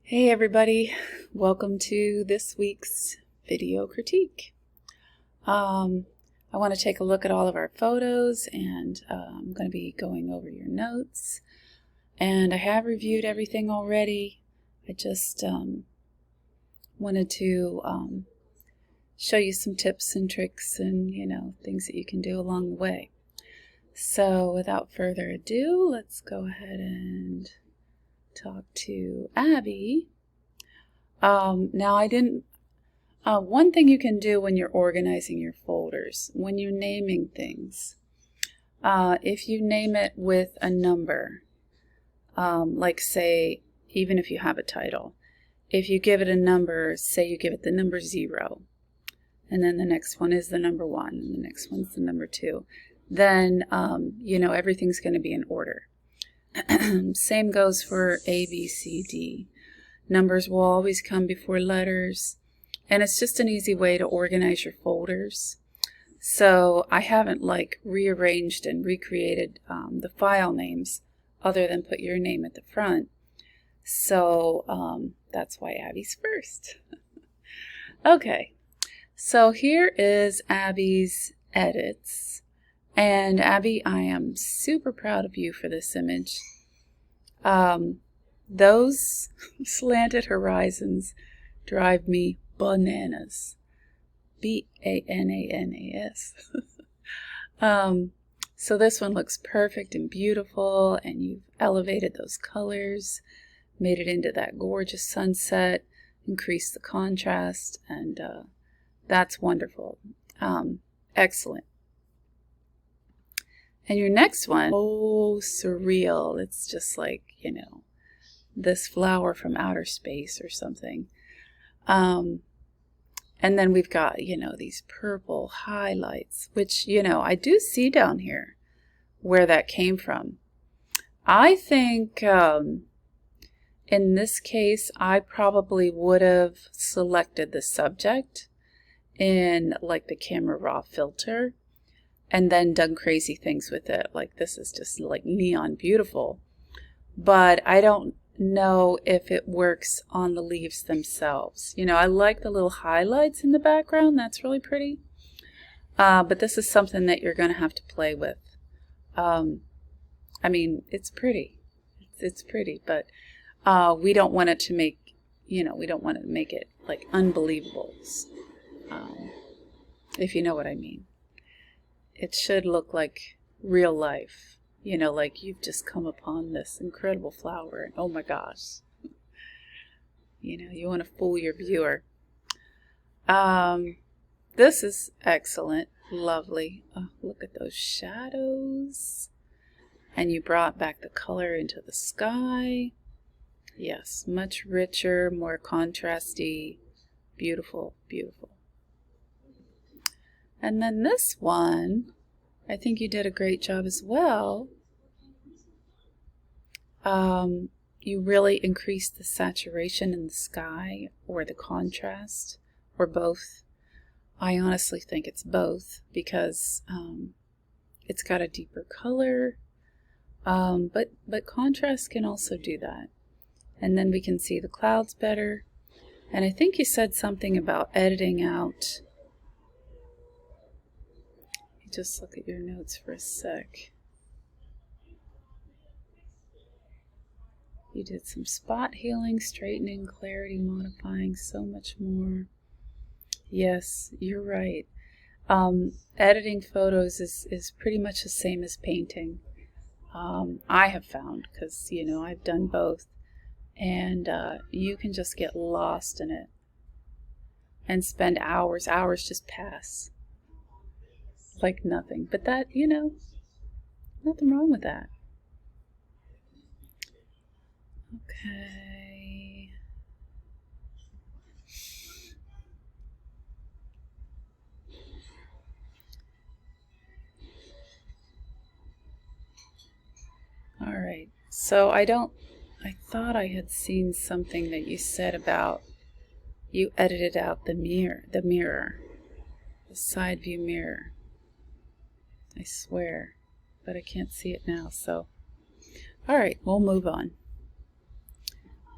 Hey everybody, welcome to this week's video critique. I want to take a look at all of our photos and I'm going to be going over your notes. And I have reviewed everything already. I just wanted to show you some tips and tricks and things that you can do along the way. So without further ado, let's go ahead and talk to Abby. Now one thing you can do when you're organizing your folders, when you're naming things, if you name it with a number, like say, even if you have a title, if you give it a number, say you give it the number 0, and then the next one is the number 1, and the next one's the number 2, then, everything's going to be in order. Same goes for A, B, C, D. Numbers will always come before letters, and it's just an easy way to organize your folders. So I haven't rearranged and recreated the file names other than put your name at the front. So that's why Abby's first. Okay, so here is Abby's edits. And Abby, I am super proud of you for this image. Those slanted horizons drive me bananas. B-A-N-A-N-A-S. So this one looks perfect and beautiful, and you've elevated those colors, made it into that gorgeous sunset, increased the contrast, and that's wonderful. Excellent. And your next one, oh, surreal. It's just like, this flower from outer space or something. And then we've got, these purple highlights, which, I do see down here where that came from. I think in this case, I probably would have selected the subject in the camera raw filter, and then done crazy things with it. Like this is just like neon beautiful. But I don't know if it works on the leaves themselves. I like the little highlights in the background. That's really pretty. But this is something that you're going to have to play with. I mean, it's pretty. It's pretty, but we don't want it to make, we don't want to make it like unbelievable. If you know what I mean. It should look like real life, like you've just come upon this incredible flower and oh my gosh, you want to fool your viewer. This is excellent, lovely. Oh, look at those shadows, and you brought back the color into the sky. Yes, much richer, more contrasty, beautiful, beautiful. And then this one, I think you did a great job as well. You really increased the saturation in the sky, or the contrast, or both. I honestly think it's both, because it's got a deeper color, but contrast can also do that. And then we can see the clouds better. And I think you said something about editing out. Just look at your notes for a sec. You did some spot healing, straightening, clarity modifying, so much more. Yes, you're right. Editing photos is pretty much the same as painting. I have found, because I've done both, and you can just get lost in it and spend hours just pass like nothing. But that, nothing wrong with that. Okay. All right. So I thought I had seen something that you said about you edited out the mirror, the side view mirror. I swear, but I can't see it now, so. All right, we'll move on.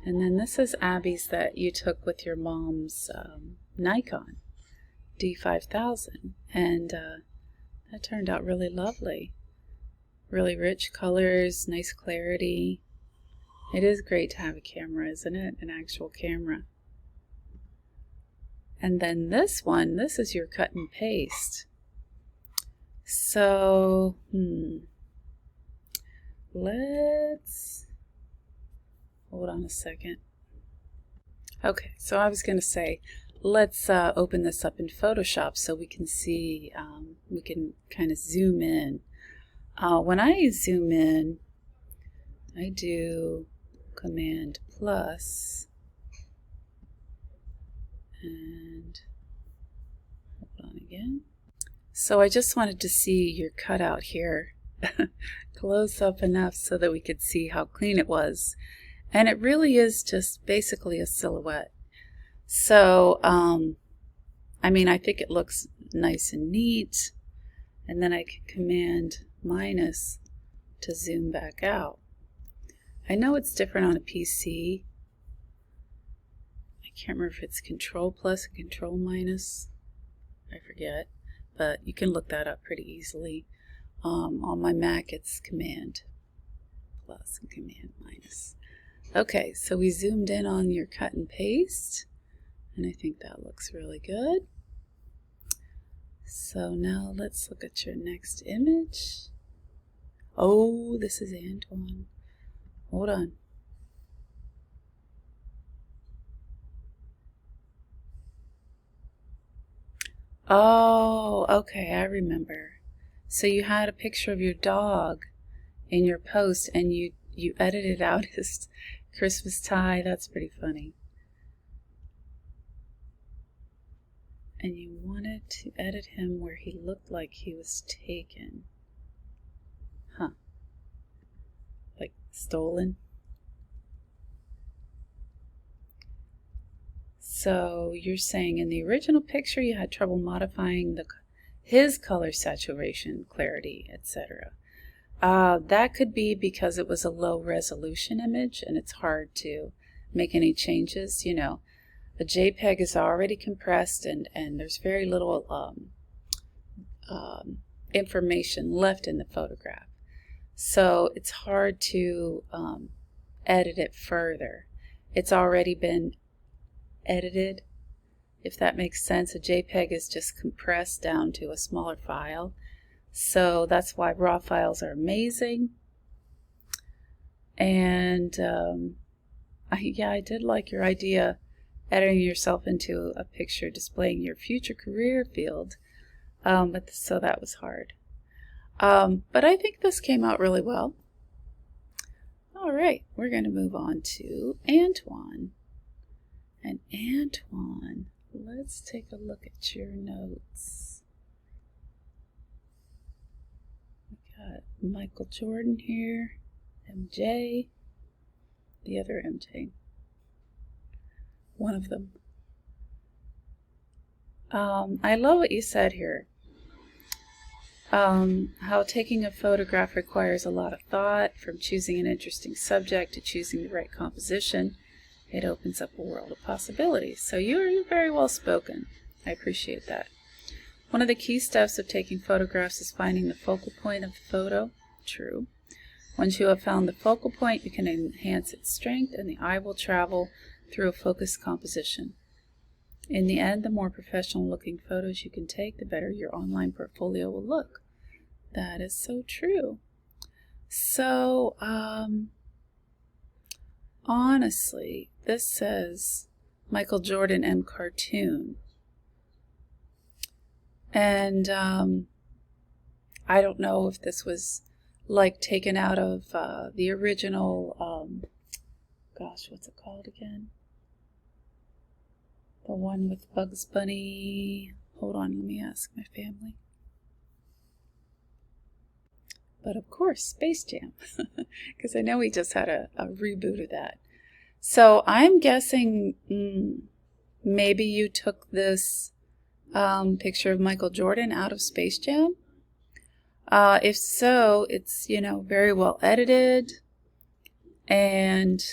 And then this is Abby's that you took with your mom's Nikon D5000. And that turned out really lovely. Really rich colors, nice clarity. It is great to have a camera, isn't it? An actual camera. And then this one, this is your cut and paste. So, let's, hold on a second. Okay, so I was going to say, let's open this up in Photoshop so we can see, we can kind of zoom in. When I zoom in, I do Command plus, and hold on again. So I just wanted to see your cutout here close up enough so that we could see how clean it was. And it really is just basically a silhouette. So, I mean, I think it looks nice and neat. And then I can Command minus to zoom back out. I know it's different on a PC. I can't remember if it's Control plus and Control minus. I forget. But you can look that up pretty easily. On my Mac, it's Command plus and Command minus. Okay, so we zoomed in on your cut and paste, and I think that looks really good. So now let's look at your next image. Oh, this is Antoine. Hold on. Oh, okay, I remember. So you had a picture of your dog in your post and you edited out his Christmas tie. That's pretty funny. And you wanted to edit him where he looked like he was taken. Huh. Like stolen. So you're saying in the original picture you had trouble modifying his color saturation, clarity, etc. That could be because it was a low resolution image and it's hard to make any changes. You know, a JPEG is already compressed and there's very little information left in the photograph. So it's hard to edit it further. It's already been edited, if that makes sense. A JPEG is just compressed down to a smaller file. So that's why raw files are amazing. And I did like your idea, editing yourself into a picture displaying your future career field. So that was hard. But I think this came out really well. All right, we're going to move on to Antoine. And Antoine, let's take a look at your notes. We got Michael Jordan here, MJ, the other MJ, one of them. I love what you said here. How taking a photograph requires a lot of thought, from choosing an interesting subject to choosing the right composition. It opens up a world of possibilities. So you're very well spoken. I appreciate that. One of the key steps of taking photographs is finding the focal point of the photo. True. Once you have found the focal point, you can enhance its strength and the eye will travel through a focused composition. In the end, the more professional looking photos you can take, the better your online portfolio will look. That is so true. So, honestly, this says Michael Jordan M. Cartoon. And I don't know if this was like taken out of the original, gosh, what's it called again? The one with Bugs Bunny. Hold on, let me ask my family. But of course, Space Jam, because I know we just had a reboot of that. So I'm guessing maybe you took this picture of Michael Jordan out of Space Jam. If so, it's, very well edited, and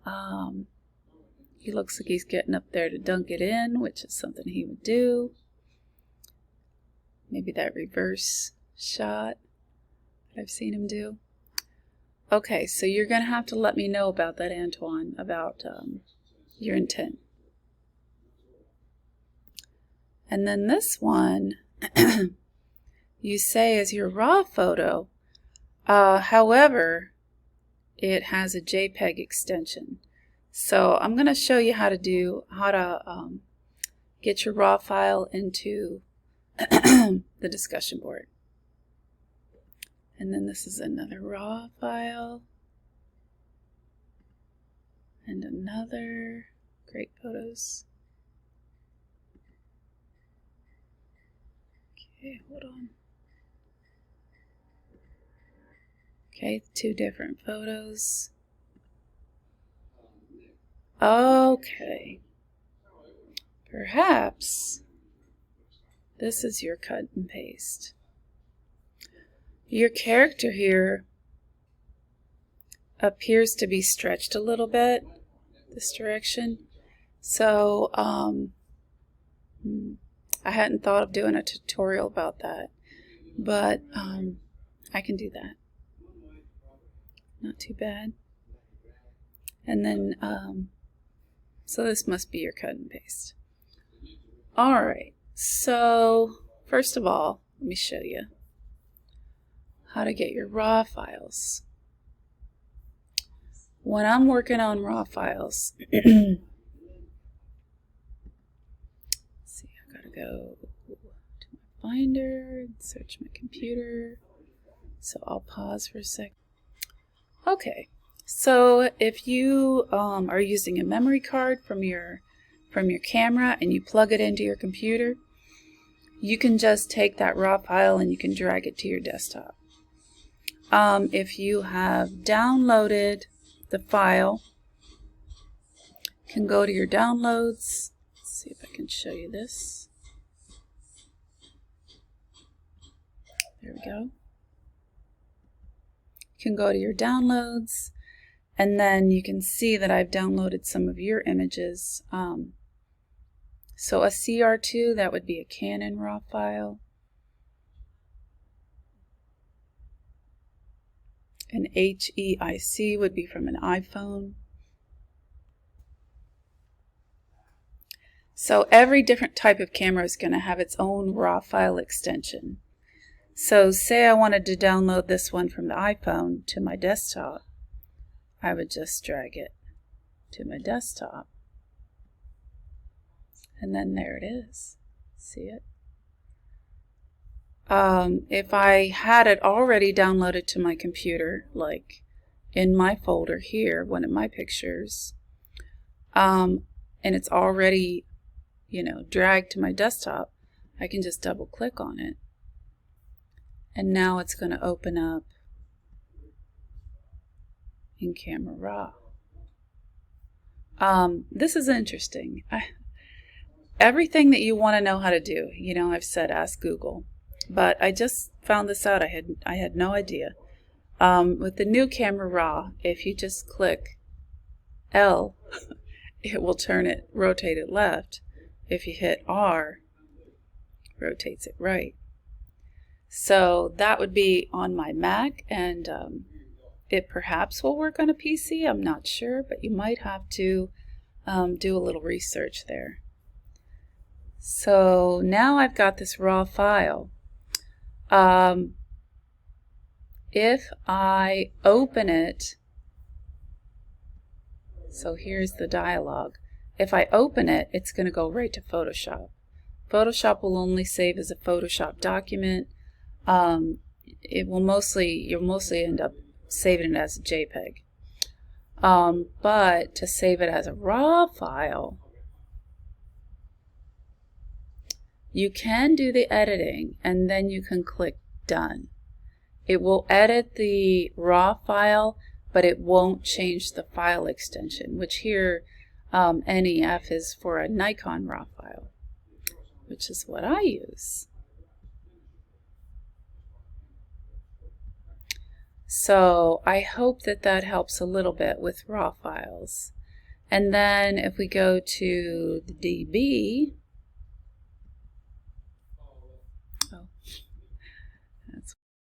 He looks like he's getting up there to dunk it in, which is something he would do. Maybe that reverse shot that I've seen him do. Okay, so you're going to have to let me know about that, Antoine, about your intent. And then this one, you say is your raw photo. However, it has a JPEG extension. So I'm going to show you how to get your raw file into the discussion board. And then this is another raw file. And another. Great photos. Okay, hold on. Okay, 2 different photos. Okay. Perhaps this is your cut and paste. Your character here appears to be stretched a little bit this direction. So I hadn't thought of doing a tutorial about that, but I can do that. Not too bad. And then so this must be your cut and paste. Alright, so first of all, let me show you how to get your raw files. When I'm working on raw files, let's see, I gotta go to my Finder, search my computer. So I'll pause for a sec. Okay, so if you are using a memory card from your camera and you plug it into your computer, you can just take that raw file and you can drag it to your desktop. If you have downloaded the file, you can go to your downloads. Let's see if I can show you this. There we go. You can go to your downloads, and then you can see that I've downloaded some of your images. So a CR2, that would be a Canon raw file. An HEIC would be from an iPhone. So every different type of camera is going to have its own raw file extension. So say I wanted to download this one from the iPhone to my desktop, I would just drag it to my desktop. And then there it is. See it? If I had it already downloaded to my computer, like in my folder here, one of my pictures, and it's already, dragged to my desktop, I can just double click on it. And now it's going to open up in Camera Raw. This is interesting. Everything that you want to know how to do, I've said ask Google. But I just found this out. I had no idea. With the new Camera Raw, if you just click L, it will rotate it left. If you hit R, it rotates it right. So that would be on my Mac, and it perhaps will work on a PC. I'm not sure, but you might have to do a little research there. So now I've got this raw file. If I open it, so here's the dialog. If I open it, it's going to go right to Photoshop. Photoshop will only save as a Photoshop document. You'll mostly end up saving it as a JPEG. But to save it as a raw file, you can do the editing and then you can click Done. It will edit the raw file, but it won't change the file extension, which here NEF is for a Nikon raw file, which is what I use. So I hope that that helps a little bit with raw files. And then if we go to the DB,